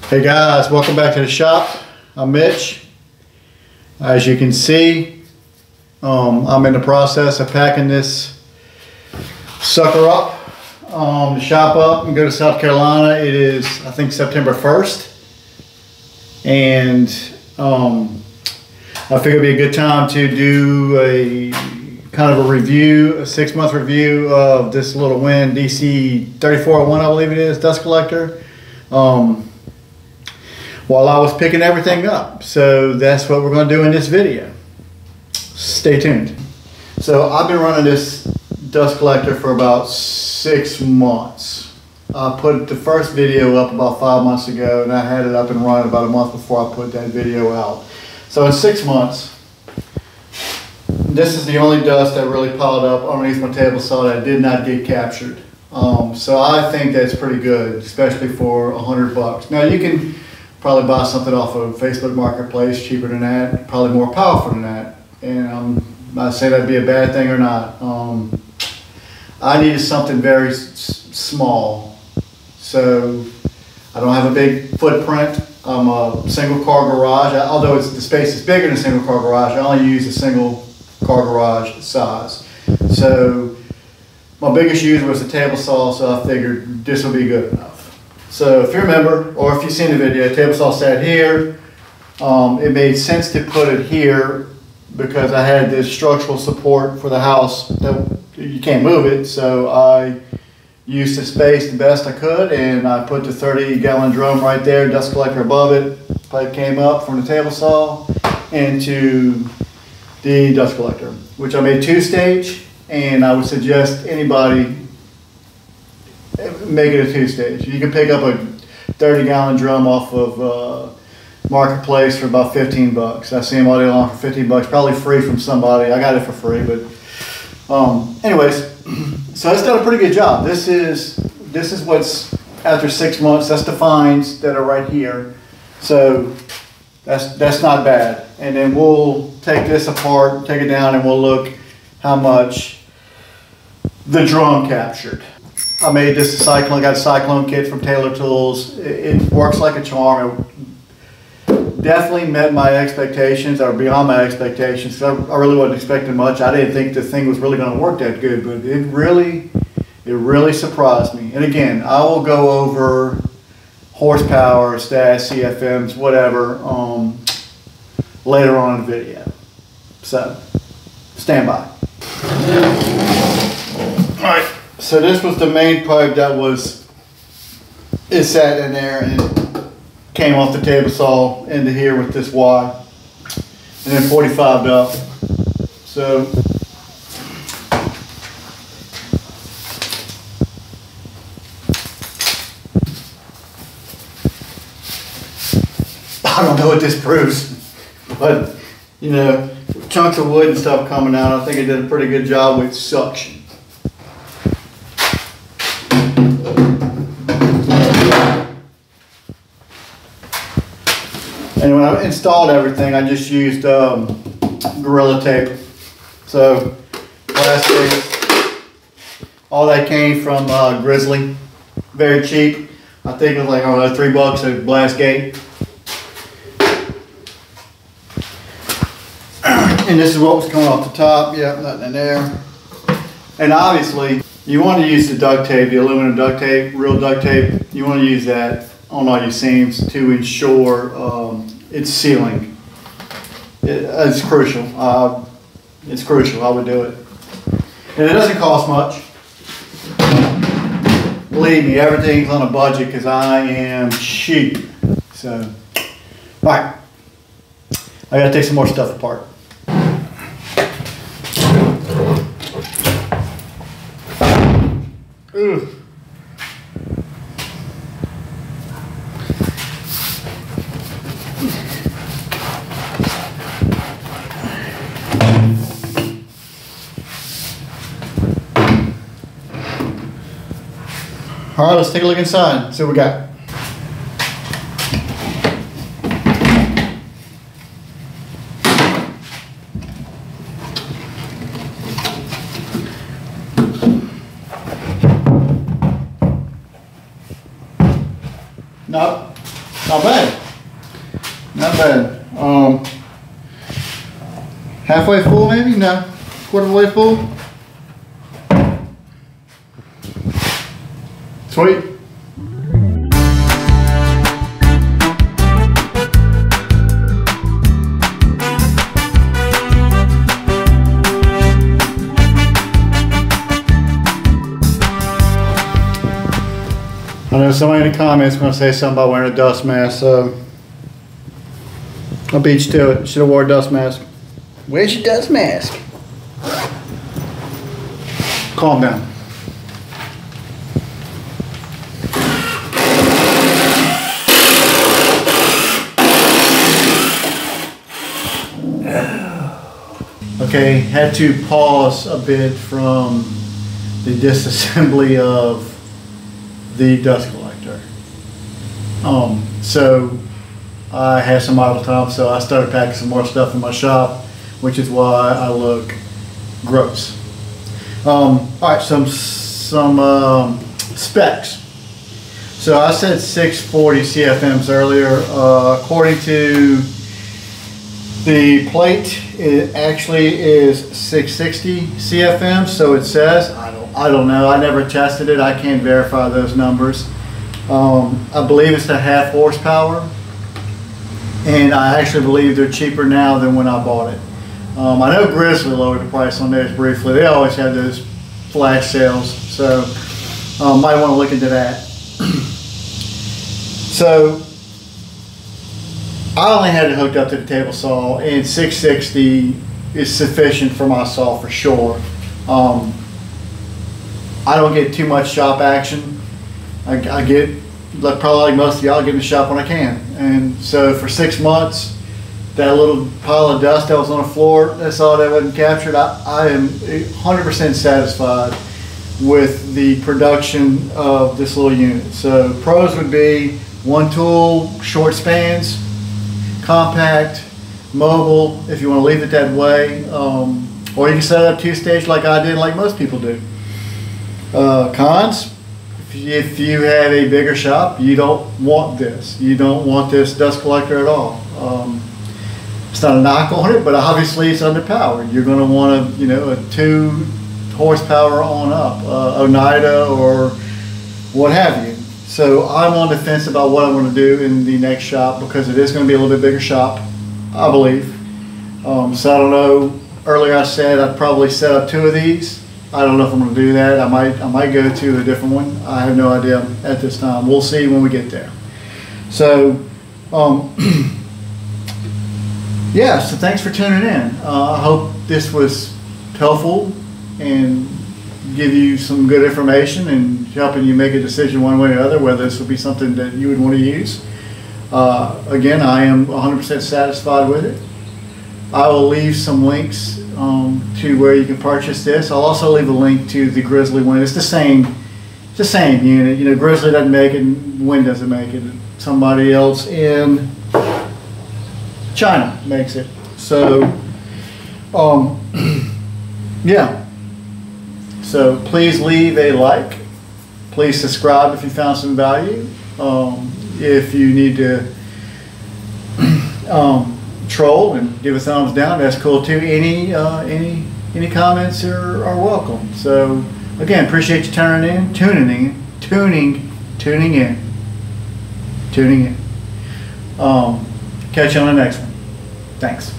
Hey guys, welcome back to the shop. I'm Mitch. As you can see, I'm in the process of packing this sucker up, the shop up and go to South Carolina. It is, I think, September 1st. And I figured it'd be a good time to do a kind of a review, a 6-month review of this little Winn DC3401, I believe it is, dust collector. While I was picking everything up. So that's what we're going to do in this video. Stay tuned. So I've been running this dust collector for about 6 months. I put the first video up about 5 months ago, and I had it up and running about a month before I put that video out. So in 6 months, this is the only dust that really piled up underneath my table saw that did not get captured. So I think that's pretty good, especially for $100. Now you can probably buy something off of Facebook Marketplace cheaper than that, probably more powerful than that. And I'm not saying that'd be a bad thing or not. I needed something very small. So I don't have a big footprint. I'm a single car garage. Although the space is bigger than a single car garage, I only use a single car garage size. So my biggest user was the table saw, so I figured this would be good enough. So if you remember, or if you've seen the video, table saw sat here. It made sense to put it here because I had this structural support for the house that you can't move it. So I used the space the best I could, and I put the 30-gallon drum right there, dust collector above it. Pipe came up from the table saw into the dust collector, which I made 2-stage, and I would suggest anybody make it a 2-stage. You can pick up a 30-gallon drum off of Marketplace for about 15 bucks. I see them all day long for 15 bucks, probably free from somebody. I got it for free, but anyways, so it's done a pretty good job. This is what's after 6 months. That's the fines that are right here. So that's not bad. And then we'll take this apart, take it down, and we'll look how much the drum captured. I made this a cyclone. I got a cyclone kit from Taylor Tools. It works like a charm. It definitely met my expectations, or beyond my expectations. I really wasn't expecting much. I didn't think the thing was really going to work that good, but it really surprised me. And again, I will go over horsepower, stats, CFMs, whatever, later on in the video. So stand by. All right. So this was the main pipe that it sat in there and it came off the table saw into here with this Y, and then 45'd up. So I don't know what this proves, but you know, chunks of wood and stuff coming out, I think it did a pretty good job with suction. And when I installed everything, I just used Gorilla Tape. So plastic, all that came from Grizzly, very cheap. I think it was like, I don't know, $3 at Blast Gate. And this is what was coming off the top. Yep, nothing in there. And obviously, you want to use the duct tape, the aluminum duct tape, real duct tape. You want to use that on all your seams to ensure its sealing. It's crucial. It's crucial. I would do it. And it doesn't cost much. Believe me, everything's on a budget because I am cheap. So, all right. I gotta take some more stuff apart. Ooh. All right, let's take a look inside, see what we got. Not bad. Not bad. Halfway full maybe? No. Quarter of the way full? Sweet. I know somebody in the comments is going to say something about wearing a dust mask, so I'll beat you to it. Should have wore a dust mask. Where's your dust mask? Calm down. Okay, had to pause a bit from the disassembly of the dust collector. So I had some idle time, so I started packing some more stuff in my shop, which is why I look gross. All right, some specs. So I said 640 CFMs earlier. According to the plate, it actually is 660 CFM, so it says. I don't know. I never tested it. I can't verify those numbers. I believe it's a half horsepower, and I actually believe they're cheaper now than when I bought it. I know Grizzly lowered the price on theirs briefly. They always have those flash sales, so might want to look into that. So I only had it hooked up to the table saw, and 660 is sufficient for my saw for sure. I don't get too much shop action. I get, probably like most of y'all, I get in the shop when I can. And so for 6 months, that little pile of dust that was on the floor, that's all that wasn't captured. I am 100% satisfied with the production of this little unit. So pros would be one tool, short spans, compact, mobile, if you want to leave it that way. Or you can set it up two-stage like I did, like most people do. Cons, if you have a bigger shop, you don't want this. You don't want this dust collector at all. It's not a knock on it, but obviously it's underpowered. You're going to want a 2 horsepower on up, Oneida or what have you. So I'm on the fence about what I'm going to do in the next shop, because it is going to be a little bit bigger shop, I believe. So I don't know. Earlier I said I'd probably set up 2 of these. I don't know if I'm going to do that. I might go to a different one. I have no idea at this time. We'll see when we get there. So, yeah, so thanks for tuning in. I hope this was helpful and give you some good information and helping you make a decision one way or the other, whether this will be something that you would want to use. Again, I am 100% satisfied with it. I will leave some links to where you can purchase this. I'll also leave a link to the Grizzly one. It's the same unit. You know, Grizzly doesn't make it, Wind doesn't make it. Somebody else in China makes it. So, yeah. So please leave a like. Please subscribe if you found some value. If you need to troll and give a thumbs down, that's cool too. Any comments are welcome. So again, appreciate you tuning in. Catch you on the next one. Thanks.